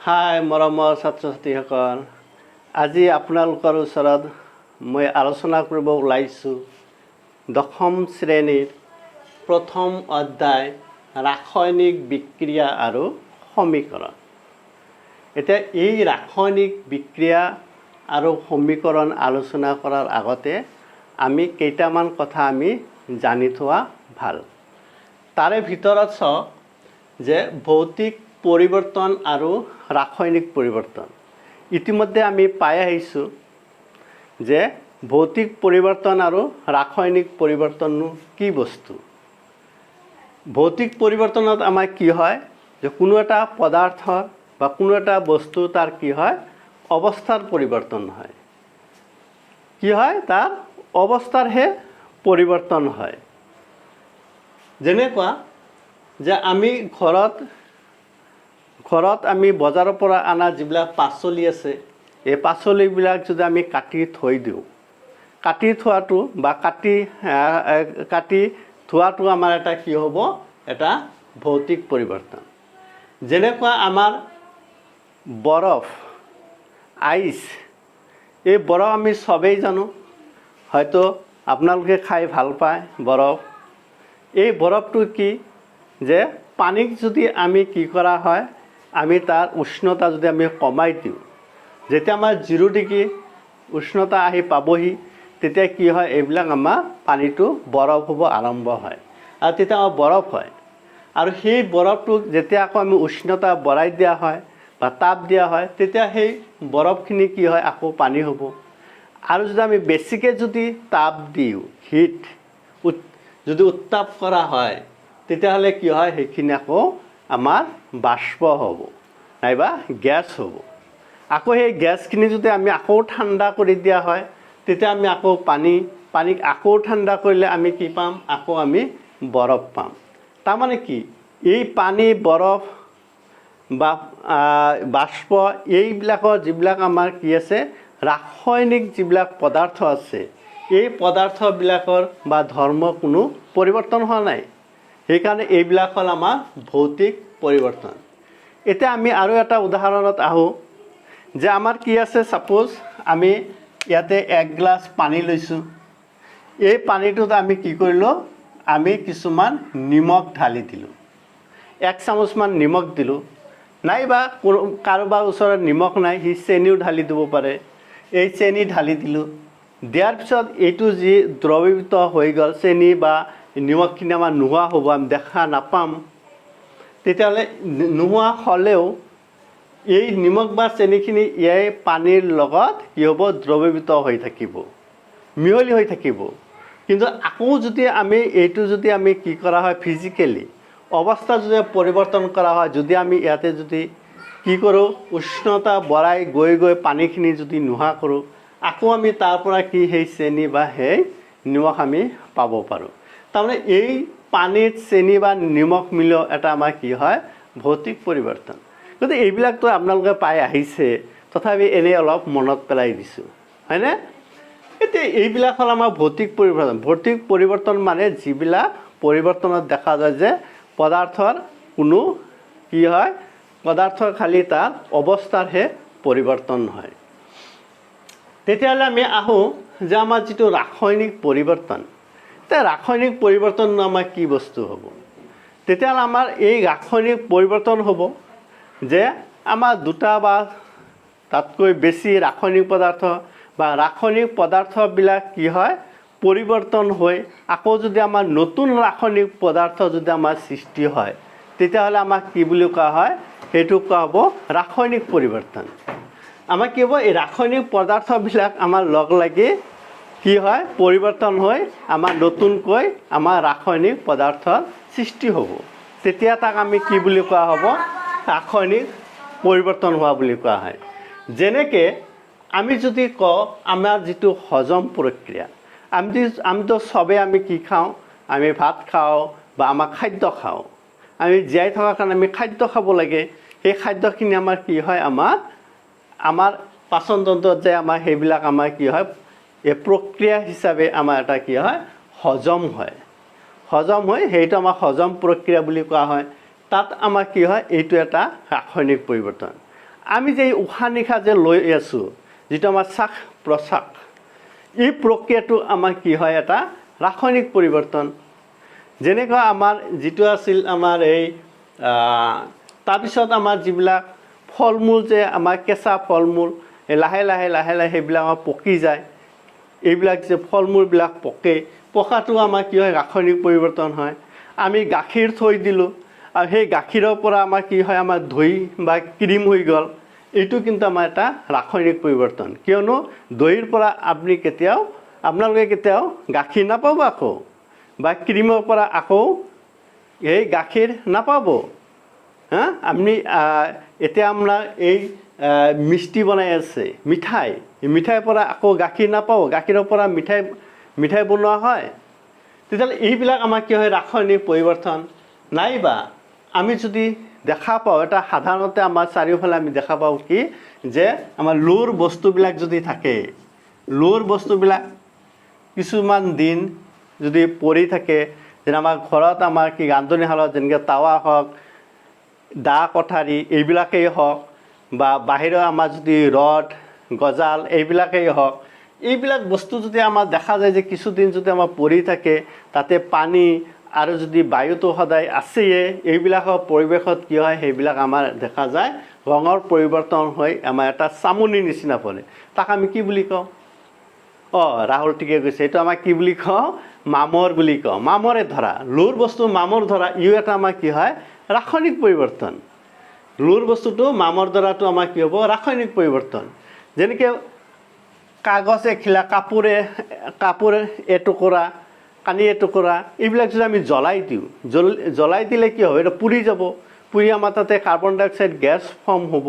হাই মৰমৰ ছাত্ৰ ছাত্ৰীসকল, আজি আপোনালোকৰ ওচৰত মই আলোচনা কৰিব ওলাইছোঁ দশম শ্ৰেণীৰ প্ৰথম অধ্যায় ৰাসায়নিক বিক্ৰিয়া আৰু সমীকৰণ। এতিয়া এই ৰাসায়নিক বিক্ৰিয়া আৰু সমীকৰণ আলোচনা কৰাৰ আগতে আমি কেইটামান কথা আমি জানি থোৱা ভাল। তাৰে ভিতৰত চাওক যে ভৌতিক পৰিৱৰ্তন আৰু ৰাসায়নিক পৰিৱৰ্তন। ইতিমধ্যে আমি পাই আহিছোঁ যে ভৌতিক পৰিৱৰ্তন আৰু ৰাসায়নিক পৰিৱৰ্তননো কি বস্তু। ভৌতিক পৰিৱৰ্তনত আমাৰ কি হয় যে কোনো এটা পদাৰ্থৰ বা কোনো এটা বস্তু তাৰ কি হয় অৱস্থাৰ পৰিৱৰ্তন হয়। কি হয় তাৰ অৱস্থাৰহে পৰিৱৰ্তন হয়। যেনেকুৱা যে আমি ঘৰত আমি বজাৰৰ পৰা অনা যিবিলাক পাচলি আছে, এই পাচলিবিলাক যদি আমি কাটি থৈ দিওঁ, কাটি থোৱাটো বা কাটি থোৱাটো আমাৰ এটা কি হ'ব, এটা ভৌতিক পৰিৱৰ্তন। যেনেকুৱা আমাৰ বৰফ, আইচ, এই বৰফ আমি চবেই জানো, হয়তো আপোনালোকে খাই ভাল পায় বৰফ। এই বৰফটো কি যে পানীক যদি আমি কি কৰা হয়, আমি তাৰ উষ্ণতা যদি আমি কমাই দিওঁ, যেতিয়া আমাৰ 0 ডিগ্ৰী উষ্ণতা আহি পাবহি, তেতিয়া কি হয় এইবিলাক আমাৰ পানীটো বৰফ হ'ব আৰম্ভ হয় আৰু তেতিয়া আমাৰ বৰফ হয়। আৰু সেই বৰফটোক যেতিয়া আকৌ আমি উষ্ণতা বঢ়াই দিয়া হয় বা তাপ দিয়া হয়, তেতিয়া সেই বৰফখিনি কি হয় আকৌ পানী হ'ব। আৰু যদি আমি বেছিকৈ যদি তাপ দিওঁ, যদি উত্তাপ কৰা হয়, তেতিয়াহ'লে কি হয় সেইখিনি আকৌ আমাৰ বাষ্প হ'ব নাইবা গেছ হ'ব। আকৌ সেই গেছখিনি যদি আমি আকৌ ঠাণ্ডা কৰি দিয়া হয়, তেতিয়া আমি আকৌ পানীক আকৌ ঠাণ্ডা কৰিলে আমি কি পাম, আকৌ আমি বৰফ পাম। তাৰমানে কি এই পানী, বৰফ বা বাষ্প এইবিলাকৰ যিবিলাক আমাৰ কি আছে ৰাসায়নিক যিবিলাক পদাৰ্থ আছে, এই পদাৰ্থবিলাকৰ বা ধৰ্ম কোনো পৰিৱৰ্তন হোৱা নাই। সেইকাৰণে এইবিলাক হ'ল আমাৰ ভৌতিক পৰিৱৰ্তন। এতিয়া আমি আৰু এটা উদাহৰণত আহোঁ যে আমাৰ কি আছে, ছাপ'জ আমি ইয়াতে 1 গ্লাছ পানী লৈছোঁ। এই পানীটোত আমি কি কৰিলোঁ, আমি কিছুমান নিমখ ঢালি দিলোঁ, 1 চামুচমান নিমখ দিলোঁ, নাইবা কাৰোবাৰ ওচৰত নিমখ নাই, সি চেনিও ঢালি দিব পাৰে। এই চেনি ঢালি দিলোঁ, দিয়াৰ পিছত এইটো যি দ্ৰৱীভূত হৈ গ'ল, চেনি বা নিমখখিনি আমাৰ নোহোৱা হ'ব, আমি দেখা নাপাম। তেতিয়াহ'লে নোহোৱা হ'লেও এই নিমখ বা চেনিখিনি এই পানীৰ লগত কি হ'ব, দ্ৰৱীভূত হৈ থাকিব, মিহলি হৈ থাকিব। কিন্তু আকৌ যদি আমি এইটো যদি আমি কি কৰা হয়, ফিজিকেলি অৱস্থা যদি পৰিৱৰ্তন কৰা হয়, যদি আমি ইয়াতে যদি কি কৰোঁ, উষ্ণতা বঢ়াই গৈ পানীখিনি যদি নোহোৱা কৰোঁ, আকৌ আমি তাৰ পৰা কি সেই চেনি বা সেই নিমখ আমি পাব পাৰোঁ। তাৰমানে এই পানীত চেনি বা নিমখ মিলোৱা এটা আমাৰ কি হয় ভৌতিক পৰিৱৰ্তন। গতিকে এইবিলাকতো আপোনালোকে পাই আহিছে, তথাপি এনেই অলপ মনত পেলাই দিছোঁ, হয়নে? এতিয়া এইবিলাক হ'ল আমাৰ ভৌতিক পৰিৱৰ্তন। ভৌতিক পৰিৱৰ্তন মানে যিবিলাক পৰিৱৰ্তনত দেখা যায় যে পদাৰ্থৰ কোনো কি হয়, পদাৰ্থৰ খালি তাৰ অৱস্থাৰহে পৰিৱৰ্তন হয়। তেতিয়াহ'লে আমি আহোঁ যে আমাৰ যিটো ৰাসায়নিক পৰিৱৰ্তন, এতিয়া ৰাসায়নিক পৰিৱৰ্তন আমাৰ কি বস্তু হ'ব। তেতিয়াহ'লে আমাৰ এই ৰাসায়নিক পৰিৱৰ্তন হ'ব যে আমাৰ 2টা বা তাতকৈ বেছি ৰাসায়নিক পদাৰ্থ বা ৰাসায়নিক পদাৰ্থবিলাক কি হয় পৰিৱৰ্তন হৈ আকৌ যদি আমাৰ নতুন ৰাসায়নিক পদাৰ্থ যদি আমাৰ সৃষ্টি হয়, তেতিয়াহ'লে আমাক কি বুলি কোৱা হয়, সেইটো কোৱা হ'ব ৰাসায়নিক পৰিৱৰ্তন। আমাৰ কি হ'ব, এই ৰাসায়নিক পদাৰ্থবিলাক আমাৰ লগ লাগি কি হয় পৰিৱৰ্তন হৈ আমাৰ নতুনকৈ আমাৰ ৰাসায়নিক পদাৰ্থৰ সৃষ্টি হ'ব। তেতিয়া তাক আমি কি বুলি কোৱা হ'ব, ৰাসায়নিক পৰিৱৰ্তন হোৱা বুলি কোৱা হয়। যেনেকৈ আমি যদি কওঁ আমাৰ যিটো হজম প্ৰক্ৰিয়া, আমিতো চবেই আমি কি খাওঁ, আমি ভাত খাওঁ বা আমাৰ খাদ্য খাওঁ। আমি জীয়াই থকাৰ কাৰণে আমি খাদ্য খাব লাগে। সেই খাদ্যখিনি আমাৰ কি হয়, আমাৰ পাচন তন্ত্ৰত যে আমাৰ সেইবিলাক আমাৰ কি হয়, এই প্ৰক্ৰিয়া হিচাপে আমাৰ এটা কি হয় হজম হয়। হজম হয়, সেইটো আমাৰ হজম প্ৰক্ৰিয়া বুলি কোৱা হয়। তাত আমাৰ কি হয়, এইটো এটা ৰাসায়নিক পৰিৱৰ্তন। আমি যে উশাহ নিশাহ যে লৈ আছোঁ, যিটো আমাৰ শ্বাস প্ৰশ্বাস, এই প্ৰক্ৰিয়াটো আমাৰ কি হয়, এটা ৰাসায়নিক পৰিৱৰ্তন। যেনেকুৱা আমাৰ যিটো আছিল আমাৰ এই তাৰপিছত আমাৰ যিবিলাক ফল মূল যে আমাৰ কেঁচা ফল মূল লাহে লাহে লাহে লাহে সেইবিলাক আমাৰ পকি যায়, এইবিলাক যে ফল মূলবিলাক পকাটো আমাৰ কি হয়, ৰাসায়নিক পৰিৱৰ্তন হয়। আমি গাখীৰ থৈ দিলোঁ আৰু সেই গাখীৰৰ পৰা আমাৰ কি হয়, আমাৰ দৈ বা ক্ৰীম হৈ গ'ল, এইটো কিন্তু আমাৰ এটা ৰাসায়নিক পৰিৱৰ্তন। কিয়নো দৈৰ পৰা আপোনালোকে কেতিয়াও গাখীৰ নাপাব আকৌ, বা ক্ৰীমৰ পৰা আকৌ এই গাখীৰ নাপাব। আপুনি এতিয়া আপোনাৰ এই মিষ্টি বনাই আছে, মিঠাই, মিঠাইৰ পৰা আকৌ গাখীৰ নাপাব, গাখীৰৰ পৰা মিঠাই বনোৱা হয়। তেতিয়াহ'লে এইবিলাক আমাৰ কি হয়, ৰাসায়নিক পৰিৱৰ্তন। নাইবা আমি যদি দেখা পাওঁ, এটা সাধাৰণতে আমাৰ চাৰিওফালে আমি দেখা পাওঁ কি, যে আমাৰ লোৰ বস্তুবিলাক যদি থাকে, লোৰ বস্তুবিলাক কিছুমান দিন যদি পৰি থাকে, যেনে আমাৰ ঘৰত আমাৰ কি ৰান্ধনীশালত যেনেকৈ টাৱা হওক, দা কটাৰী এইবিলাকেই হওক, বা বাহিৰৰ আমাৰ যদি ৰড গজাল এইবিলাকেই হওক, এইবিলাক বস্তু যদি আমাৰ দেখা যায় যে কিছুদিন যদি আমাৰ পৰি থাকে, তাতে পানী আৰু যদি বায়ুটো সদায় আছেই, এইবিলাকৰ পৰিৱেশত কি হয়, সেইবিলাক আমাৰ দেখা যায় ৰঙৰ পৰিৱৰ্তন হৈ আমাৰ এটা চামনিৰ নিচিনা পৰে। তাক আমি কি বুলি কওঁ? ৰাহুল ঠিকে কৈছে, এইটো আমাক কি বুলি কওঁ? মামৰ বুলি কওঁ। মামৰে ধৰা, লোৰ বস্তু মামৰ ধৰা, ইও এটা আমাৰ কি হয়, ৰাসায়নিক পৰিৱৰ্তন। লোৰ বস্তুটো মামৰ ধৰাটো আমাৰ কি হ'ব, ৰাসায়নিক পৰিৱৰ্তন। যেনেকৈ কাগজ এখিলা, কাপোৰ এটুকুৰা, কানি এটুকুৰা, এইবিলাক যদি আমি জ্বলাই দিওঁ, জ্বলাই দিলে কি হ'ব, এটা পুৰি যাব, পুৰি আমাৰ তাতে কাৰ্বন ডাই অক্সাইড গেছ ফৰ্ম হ'ব।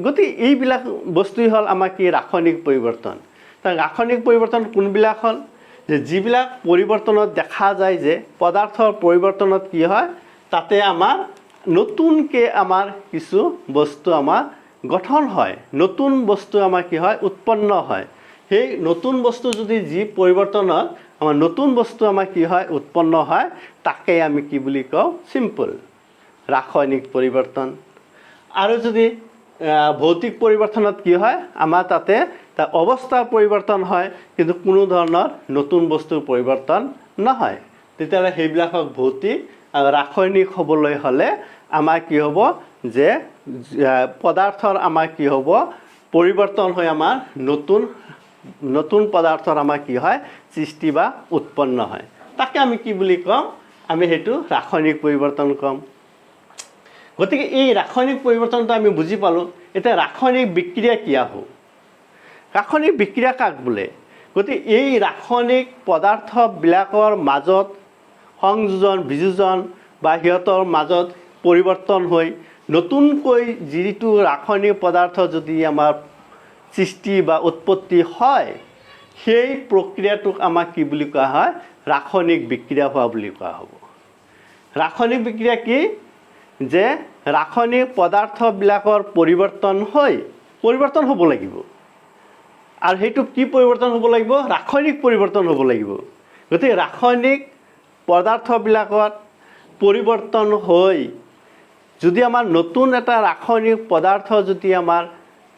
গতিকে এইবিলাক বস্তুৱেই হ'ল আমাৰ কি, ৰাসায়নিক পৰিৱৰ্তন। ৰাসায়নিক পৰিৱৰ্তন কোনবিলাক হ'ল, যে যিবিলাক পৰিৱৰ্তনত দেখা যায় যে পদাৰ্থৰ পৰিৱৰ্তনত কি হয়, তাতে আমাৰ নতুনকৈ আমাৰ কিছু বস্তু আমাৰ গঠন হয়, নতুন বস্তু আমাৰ কি হয়, উৎপন্ন হয়। সেই নতুন বস্তু যদি যি পৰিৱৰ্তনত আমাৰ নতুন বস্তু আমাৰ কি হয়, উৎপন্ন হয়, তাকে আমি কি বুলি কওঁ, চিম্পল ৰাসায়নিক পৰিৱৰ্তন। আৰু যদি ভৌতিক পৰিৱৰ্তনত কি হয়, আমাৰ তাতে তাৰ অৱস্থাৰ পৰিৱৰ্তন হয়, কিন্তু কোনো ধৰণৰ নতুন বস্তুৰ পৰিৱৰ্তন নহয়। তেতিয়াহ'লে সেইবিলাকক ভৌতিক আৰু ৰাসায়নিক হ'বলৈ হ'লে আমাৰ কি হ'ব, যে পদাৰ্থৰ আমাৰ কি হ'ব, পৰিৱৰ্তন হৈ আমাৰ নতুন পদাৰ্থৰ আমাৰ কি হয়, সৃষ্টি বা উৎপন্ন হয়। তাকে আমি কি বুলি কওঁ, আমি সেইটো ৰাসায়নিক পৰিৱৰ্তন ক'ম। গতিকে এই ৰাসায়নিক পৰিৱৰ্তনটো আমি বুজি পালোঁ। এতিয়া ৰাসায়নিক বিক্ৰিয়া কি আহোঁ, ৰাসায়নিক বিক্ৰিয়া কাক বোলে? গতিকে এই ৰাসায়নিক পদাৰ্থবিলাকৰ মাজত সংযোজন বিযোজন বা সিহঁতৰ মাজত পৰিৱৰ্তন হৈ নতুনকৈ যিটো ৰাসায়নিক পদাৰ্থ যদি আমাৰ সৃষ্টি বা উৎপত্তি হয়, সেই প্ৰক্ৰিয়াটোক আমাক কি বুলি কোৱা হয়, ৰাসায়নিক বিক্ৰিয়া হোৱা বুলি কোৱা হ'ব। ৰাসায়নিক বিক্ৰিয়া কি, যে ৰাসায়নিক পদাৰ্থবিলাকৰ পৰিৱৰ্তন হ'ব লাগিব। আৰু সেইটো কি পৰিৱৰ্তন হ'ব লাগিব, ৰাসায়নিক পৰিৱৰ্তন হ'ব লাগিব। গতিকে ৰাসায়নিক পদাৰ্থবিলাকত পৰিৱৰ্তন হৈ যদি আমাৰ নতুন এটা ৰাসায়নিক পদাৰ্থ যদি আমাৰ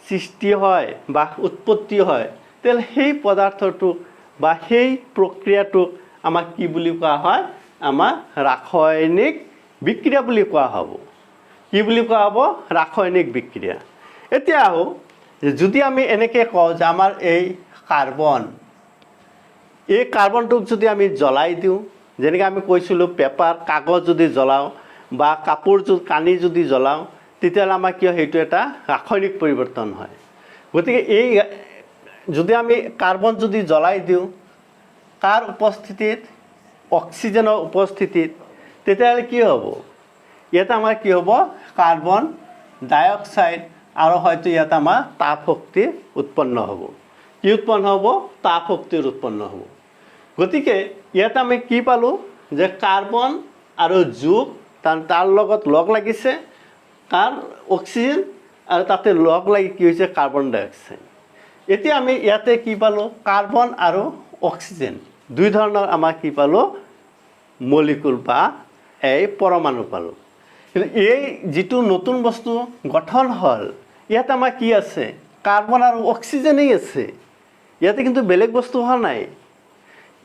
সৃষ্টি হয় বা উৎপত্তি হয়, তেতিয়াহ'লে সেই পদাৰ্থটোক বা সেই প্ৰক্ৰিয়াটোক আমাক কি বুলি কোৱা হয়, আমাৰ ৰাসায়নিক বিক্ৰিয়া বুলি কোৱা হ'ব। কি বুলি কোৱা হ'ব, ৰাসায়নিক বিক্ৰিয়া। এতিয়া আহোঁ, যদি আমি এনেকৈ কওঁ যে আমাৰ এই কাৰ্বনটোক যদি আমি জ্বলাই দিওঁ, যেনেকৈ আমি কৈছিলোঁ পেপাৰ কাগজ যদি জ্বলাওঁ বা কাপোৰ কানি যদি জ্বলাওঁ, তেতিয়াহ'লে আমাৰ কি হয়, সেইটো এটা ৰাসায়নিক পৰিৱৰ্তন হয়। গতিকে এই যদি আমি কাৰ্বন যদি জ্বলাই দিওঁ, কাৰ উপস্থিতিত, অক্সিজেনৰ উপস্থিতিত, তেতিয়াহ'লে কি হ'ব, ইয়াত আমাৰ কি হ'ব, কাৰ্বন ডাই অক্সাইড আৰু হয়তো ইয়াত আমাৰ তাপ শক্তি উৎপন্ন হ'ব। কি উৎপন্ন হ'ব, তাপ শক্তিৰ উৎপন্ন হ'ব। গতিকে ইয়াত আমি কি পালোঁ, যে কাৰ্বন আৰু যোগ তাৰ লগত লগ লাগিছে, অক্সিজেন, আৰু তাতে লগ লাগি কি হৈছে, কাৰ্বন ডাই অক্সাইড। এতিয়া আমি ইয়াতে কি পালোঁ, কাৰ্বন আৰু অক্সিজেন দুই ধৰণৰ আমাৰ কি পালোঁ, মলিকুল বা এই পৰমাণু পালোঁ। কিন্তু এই যিটো নতুন বস্তু গঠন হ'ল, ইয়াতে আমাৰ কি আছে কাৰ্বন আৰু অক্সিজেনেই আছে ইয়াতে কিন্তু বেলেগ বস্তু হোৱা নাই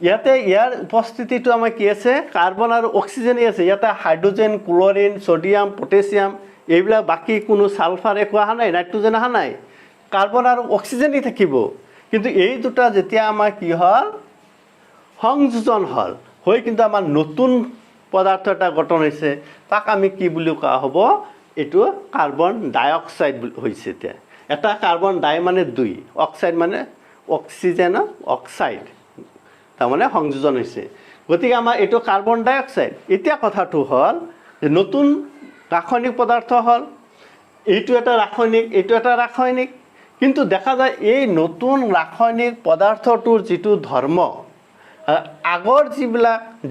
ইয়াতে ইয়াৰ উপস্থিতিটো আমাৰ কি আছে কাৰ্বন আৰু অক্সিজেনেই আছে ইয়াতে হাইড্ৰজেন ক্লৰিন ছডিয়াম পটাছিয়াম এইবিলাক বাকী কোনো সালফাৰ একো অহা নাই নাইট্ৰজেন অহা নাই কাৰ্বন আৰু অক্সিজেনেই থাকিব কিন্তু এই দুটা যেতিয়া আমাৰ কি হ'ল সংযোজন হ'ল হৈ কিন্তু আমাৰ নতুন পদাৰ্থ এটা গঠন হৈছে তাক আমি কি বুলি কোৱা হ'ব এইটো কাৰ্বন ডাই অক্সাইড হৈছে এতিয়া এটা কাৰ্বন ডাই মানে 2 অক্সাইড মানে অক্সিজেন অক্সাইড তাৰমানে সংযোজন হৈছে গতিকে আমাৰ এইটো কাৰ্বন ডাই অক্সাইড এতিয়া কথাটো হ'ল যে নতুন ৰাসায়নিক পদাৰ্থ হ'ল এইটো এটা ৰাসায়নিক কিন্তু দেখা যায় এই নতুন ৰাসায়নিক পদাৰ্থটোৰ যিটো ধৰ্ম আগৰ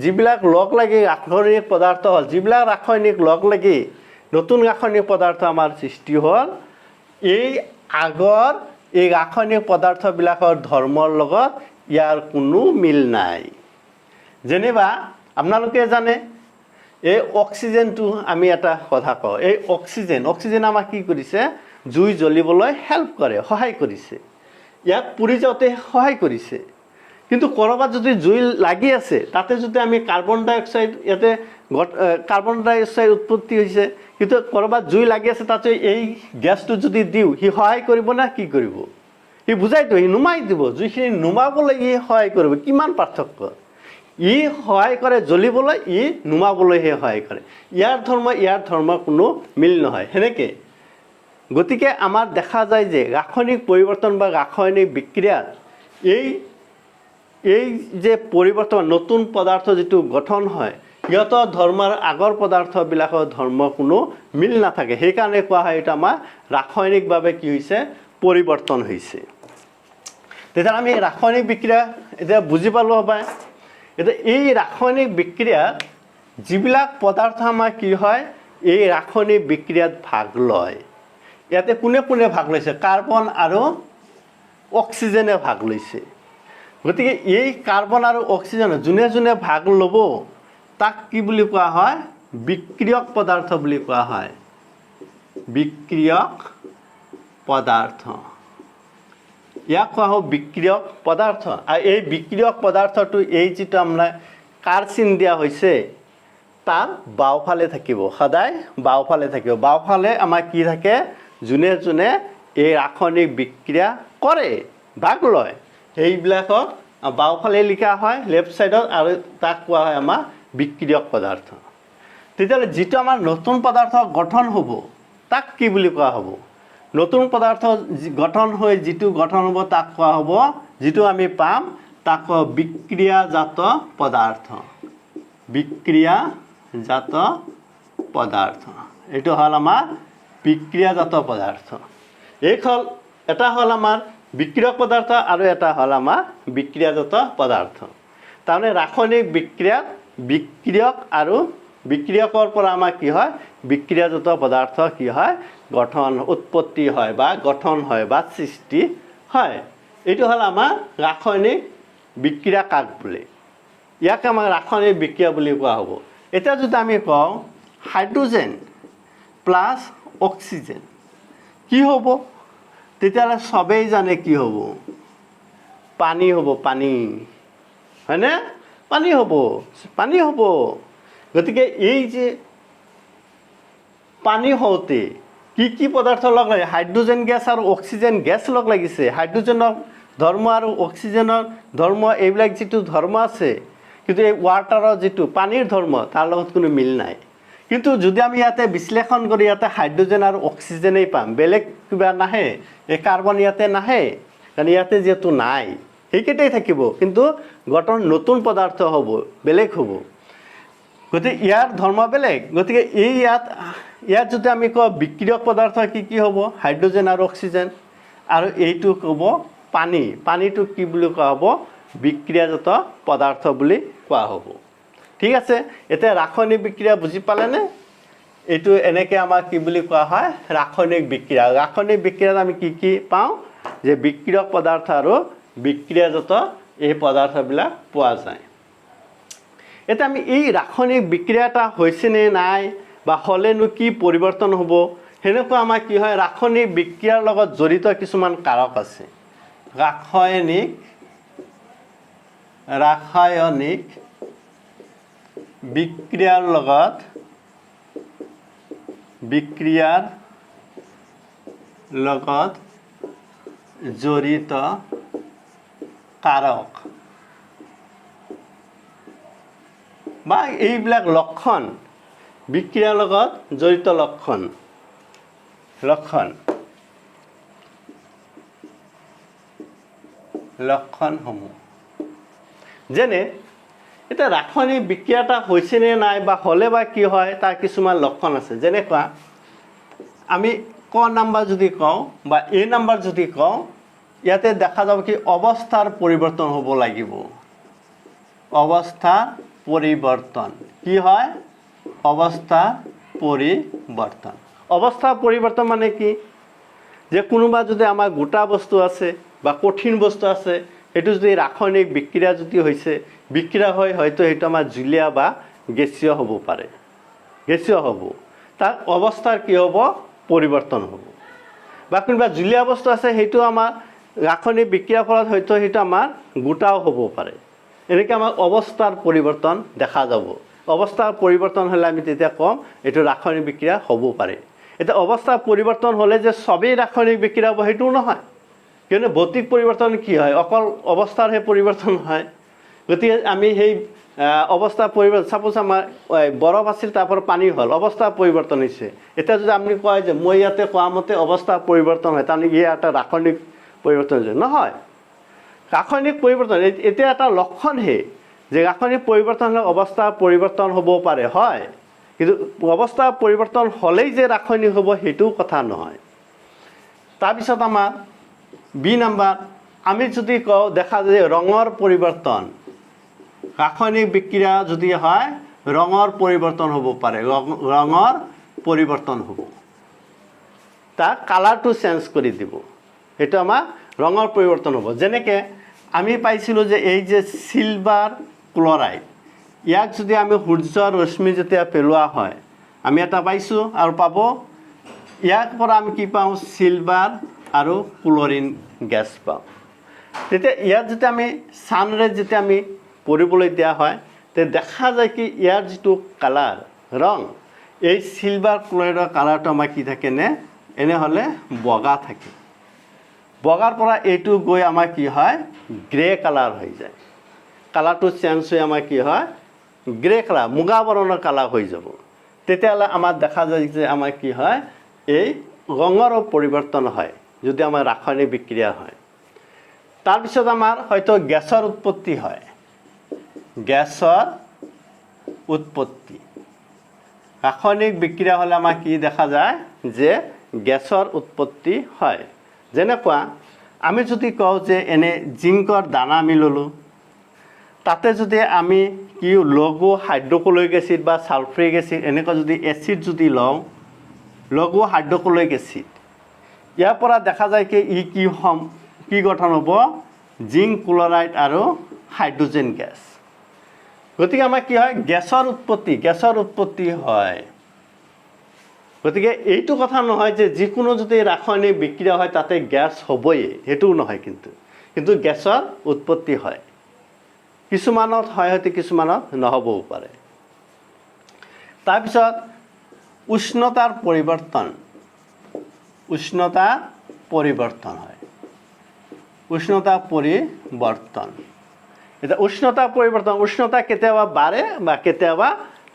যিবিলাক লগ লাগি ৰাসায়নিক পদাৰ্থ হ'ল যিবিলাক ৰাসায়নিক লগ লাগি নতুন ৰাসায়নিক পদাৰ্থ আমাৰ সৃষ্টি হ'ল এই আগৰ এই ৰাসায়নিক পদাৰ্থবিলাকৰ ধৰ্মৰ লগত ইয়াৰ কোনো মিল নাই যেনিবা আপোনালোকে জানে এই অক্সিজেনটো আমি এটা কথা কওঁ এই অক্সিজেন আমাক কি কৰিছে জুই জ্বলিবলৈ হেল্প কৰে সহায় কৰিছে ইয়াক পুৰি যাওঁতে সহায় কৰিছে কিন্তু কৰবাত যদি জুই লাগি আছে তাতে যদি আমি কাৰ্বন ডাই অক্সাইড ইয়াতে কাৰ্বন ডাই অক্সাইড উৎপত্তি হৈছে কিন্তু কৰবাত জুই লাগি আছে তাতে এই গেছটো যদি দিওঁ সি সহায় কৰিব না কি কৰিব সি বুজাইতো সি নুমাই দিব জুইখিনি নুমাবলৈ ই সহায় কৰিব কিমান পাৰ্থক্য ই সহায় কৰে জ্বলিবলৈ ই নুমাবলৈহে সহায় কৰে ইয়াৰ ধৰ্ম কোনো মিল নহয় সেনেকৈ গতিকে আমাৰ দেখা যায় যে ৰাসায়নিক পৰিৱৰ্তন বা ৰাসায়নিক বিক্ৰিয়াত এই যে পৰিৱৰ্তন নতুন পদাৰ্থ যিটো গঠন হয় সিহঁতৰ ধৰ্মৰ আগৰ পদাৰ্থবিলাকৰ ধৰ্ম কোনো মিল নাথাকে সেইকাৰণে কোৱা হয় এইটো আমাৰ ৰাসায়নিকভাৱে কি হৈছে পৰিৱৰ্তন হৈছে তেতিয়া আমি ৰাসায়নিক বিক্ৰিয়া এতিয়া বুজি পালোঁ হ'ব এতিয়া এই ৰাসায়নিক বিক্ৰিয়াত যিবিলাক পদাৰ্থ আমাৰ কি হয় এই ৰাসায়নিক বিক্ৰিয়াত ভাগ লয় ইয়াতে কোনে ভাগ লৈছে কাৰ্বন আৰু অক্সিজেনে ভাগ লৈছে গতিকে এই কাৰ্বন আৰু অক্সিজেন যোনে ভাগ ল'ব তাক কি বুলি কোৱা হয় বিক্ৰিয়ক পদাৰ্থ বুলি কোৱা হয় বিক্ৰিয়ক পদাৰ্থ ইয়াক কোৱা হয় বিক্ৰিয়ক পদাৰ্থ আৰু এই বিক্ৰিয়ক পদাৰ্থটো এই যিটো আমাৰ কাৰ চিন দিয়া হৈছে তাৰ বাওঁফালে থাকিব সদায় বাওঁফালে থাকিব বাওঁফালে আমাৰ কি থাকে যোনে এই ৰাসায়নিক বিক্ৰিয়া কৰে ভাগ লয় সেইবিলাকক বাওঁফালে লিখা হয় লেফ্ট ছাইডত আৰু তাক কোৱা হয় আমাৰ বিক্ৰিয়ক পদাৰ্থ তেতিয়াহ'লে যিটো আমাৰ নতুন পদাৰ্থ গঠন হ'ব তাক কি বুলি কোৱা হ'ব নতুন পদাৰ্থ গঠন হৈ যিটো গঠন হ'ব তাক কোৱা হ'ব যিটো আমি পাম তাক বিক্ৰিয়াজাত পদাৰ্থ এইটো হ'ল আমাৰ বিক্ৰিয়াজাত পদাৰ্থ এটা হ'ল আমাৰ বিক্ৰিয়ক পদাৰ্থ আৰু এটা হ'ল আমাৰ বিক্ৰিয়াজাত পদাৰ্থ তাৰমানে ৰাসায়নিক বিক্ৰিয়াত বিক্ৰিয়ক আৰু বিক্ৰিয়কৰ পৰা আমাৰ কি হয় বিক্ৰিয়াজাত পদাৰ্থ কি হয় উৎপত্তি হয় বা গঠন হয় বা সৃষ্টি হয় এইটো হ'ল আমাৰ ৰাসায়নিক বিক্ৰিয়া কাক বোলে ইয়াক আমাৰ ৰাসায়নিক বিক্ৰিয়া বুলি কোৱা হ'ব এতিয়া যদি আমি কওঁ হাইড্ৰজেন প্লাছ অক্সিজেন কি হ'ব তেতিয়াহ'লে সবেই জানে কি হ'ব পানী হ'ব পানী হয়নে পানী হ'ব গতিকে এই যে পানী হওঁতে কি পদাৰ্থ লগ লাগে হাইড্ৰজেন গেছ আৰু অক্সিজেন গেছ লগ লাগিছে হাইড্ৰজেনৰ ধৰ্ম আৰু অক্সিজেনৰ ধৰ্ম এইবিলাক যিটো ধৰ্ম আছে কিন্তু এই ৱাটাৰৰ যিটো পানীৰ ধৰ্ম তাৰ লগত কোনো মিল নাই কিন্তু যদি আমি ইয়াতে বিশ্লেষণ কৰি ইয়াতে হাইড্ৰজেন আৰু অক্সিজেনেই পাম বেলেগ কিবা নাহে এই কাৰ্বন ইয়াতে নাহে কাৰণ ইয়াতে যিহেতু নাই সেইকেইটাই থাকিব কিন্তু গঠন নতুন পদাৰ্থ হ'ব বেলেগ হ'ব গতিকে ইয়াৰ ধৰ্ম বেলেগ গতিকে ইয়াত যদি আমি কওঁ বিক্ৰিয়ক পদাৰ্থ কি হ'ব হাইড্ৰজেন আৰু অক্সিজেন আৰু এইটো ক'ব পানীটো কি বুলি কোৱা হ'ব বিক্ৰিয়াজাত পদাৰ্থ বুলি কোৱা হ'ব ঠিক আছে এতিয়া ৰাসায়নিক বিক্ৰিয়া বুজি পালেনে এইটো এনেকৈ আমাৰ কি বুলি কোৱা হয় ৰাসায়নিক বিক্ৰিয়াত আমি কি পাওঁ যে বিক্ৰিয়ক পদাৰ্থ আৰু বিক্ৰিয়াজাত এই পদাৰ্থবিলাক পোৱা যায় এতিয়া আমি এই ৰাসায়নিক বিক্ৰিয়া এটা হৈছেনে নাই বা হ'লেনো কি পৰিৱৰ্তন হ'ব সেনেকুৱা আমাৰ কি হয় ৰাসায়নিক বিক্ৰিয়াৰ লগত জড়িত কিছুমান কাৰক আছে ৰাসায়নিক বিক্ৰিয়াৰ লগত জড়িত কাৰক বা এইবিলাক লক্ষণ বিক্ৰিয়াৰ লগত জড়িত লক্ষণসমূহ যেনে এটা ৰাসায়নিক বিক্ৰিয়া এটা হৈছে নে নাই বা হ'লে বা কি হয় তাৰ কিছুমান লক্ষণ আছে যেনেকুৱা আমি ক নাম্বাৰ যদি কওঁ বা এ নাম্বাৰ যদি কওঁ ইয়াতে দেখা যাব কি অৱস্থাৰ পৰিৱৰ্তন হ'ব লাগিব অৱস্থাৰ পৰিৱৰ্তন কি হয় অৱস্থাৰ পৰিৱৰ্তন মানে কি যে কোনোবা যদি আমাৰ গোটা বস্তু আছে বা কঠিন বস্তু আছে সেইটো যদি ৰাসায়নিক বিক্ৰিয়া যদি হৈছে বিক্ৰিয়া হয় হয়তো সেইটো আমাৰ জুলীয়া বা গেছীয় হ'ব পাৰে গেছীয় হ'ব তাৰ অৱস্থাৰ কি হ'ব পৰিৱৰ্তন হ'ব বা কোনোবা জুলীয়া বস্তু আছে সেইটো আমাৰ ৰাসায়নিক বিক্ৰিয়াৰ ফলত হয়তো সেইটো আমাৰ গোটাও হ'ব পাৰে এনেকৈ আমাৰ অৱস্থাৰ পৰিৱৰ্তন দেখা যাব অৱস্থাৰ পৰিৱৰ্তন হ'লে আমি তেতিয়া ক'ম এইটো ৰাসায়নিক বিক্ৰিয়া হ'ব পাৰে এটা অৱস্থাৰ পৰিৱৰ্তন হ'লে যে সবেই ৰাসায়নিক বিক্ৰিয়া হ'ব সেইটোও নহয় কিয়নো ভৌতিক পৰিৱৰ্তন কি হয় অকল অৱস্থাৰহে পৰিৱৰ্তন হয় গতিকে আমি সেই অৱস্থা পৰিৱৰ্তন সাপোজ আমাৰ বৰফ আছিল তাৰপৰা পানী হ'ল অৱস্থা পৰিৱৰ্তন হৈছে এতিয়া যদি আপুনি কয় যে মই ইয়াতে কোৱা মতে অৱস্থা পৰিৱৰ্তন হয় তাৰমানে ইয়াৰ এটা ৰাসায়নিক পৰিৱৰ্তন হৈছে নহয় ৰাসায়নিক পৰিৱৰ্তন এতিয়া এটা লক্ষণহে যে ৰাসায়নিক পৰিৱৰ্তন হ'লে অৱস্থা পৰিৱৰ্তন হ'ব পাৰে হয় কিন্তু অৱস্থা পৰিৱৰ্তন হ'লেই যে ৰাসায়নিক হ'ব সেইটোও কথা নহয় তাৰপিছত আমাৰ বি নাম্বাৰ আমি যদি কওঁ দেখা যায় ৰঙৰ পৰিৱৰ্তন ৰাসায়নিক বিক্ৰিয়া যদি হয় ৰঙৰ পৰিৱৰ্তন হ'ব পাৰে ৰঙৰ পৰিৱৰ্তন হ'ব তাৰ কালাৰটো চেঞ্জ কৰি দিব সেইটো আমাৰ ৰঙৰ পৰিৱৰ্তন হ'ব যেনেকৈ আমি পাইছিলোঁ যে এই যে চিলভাৰ ক্লৰাইড ইয়াক যদি আমি সূৰ্যৰ ৰশ্মি যেতিয়া পেলোৱা হয় আমি এটা পাইছোঁ আৰু পাব ইয়াৰ পৰা আমি কি পাওঁ চিলভাৰ আৰু ক্লৰিন গেছ পাওঁ তেতিয়া ইয়াত যেতিয়া আমি ছানৰে যেতিয়া আমি পৰিবলৈ দিয়া হয় তে দেখা যায় কি ইয়াৰ যিটো কালাৰ ৰং এই চিলভাৰ ক্লৰাইডৰ কালাৰটো আমাৰ কি থাকেনে এনেহ'লে বগা থাকে বগাৰ পৰা এইটো গৈ আমাৰ কি হয় গ্ৰে কালাৰ হৈ যায় কালাৰটো চেঞ্জ হৈ আমাৰ কি হয় গ্ৰে কালাৰ মুগা বৰণৰ কালাৰ হৈ যাব তেতিয়াহ'লে আমাৰ দেখা যায় যে আমাৰ কি হয় এই ৰঙৰো পৰিৱৰ্তন হয় যদি আমাৰ ৰাসায়নিক বিক্ৰিয়া হয় তাৰপিছত আমাৰ হয়তো গেছৰ উৎপত্তি হয় গেছৰ উৎপত্তি ৰাসায়নিক বিক্ৰিয়া হ'লে আমাৰ কি দেখা যায় যে গেছৰ উৎপত্তি হয় যেনেকুৱা আমি যদি কওঁ যে এনে জিংকৰ দানা আমি ল'লোঁ তাতে যদি আমি কি লঘু হাইড্ৰক্লৰিক এচিড বা ছালফ্ৰিক এচিড এনেকুৱা যদি এচিড যদি লওঁ লঘু হাইড্ৰক্লৰিক এচিড ইয়াৰ পৰা দেখা যায় কি ই কি গঠন হ'ব জিংক ক্লৰাইড আৰু হাইড্ৰজেন গেছ গতিকে আমাৰ কি হয় গেছৰ উৎপত্তি হয় গতিকে এইটো কথা নহয় যে যিকোনো যদি ৰাসায়নিক বিক্ৰিয়া হয় তাতে গেছ হ'বই সেইটোও নহয় কিন্তু গেছৰ উৎপত্তি হয় কিছুমানত হয় হয়তো কিছুমানত নহ'বও পাৰে তাৰপিছত উষ্ণতাৰ পৰিৱৰ্তন হয় উষ্ণতা পৰিৱৰ্তন এতিয়া উষ্ণতা কেতিয়াবা বাঢ়ে বা কেতিয়াবা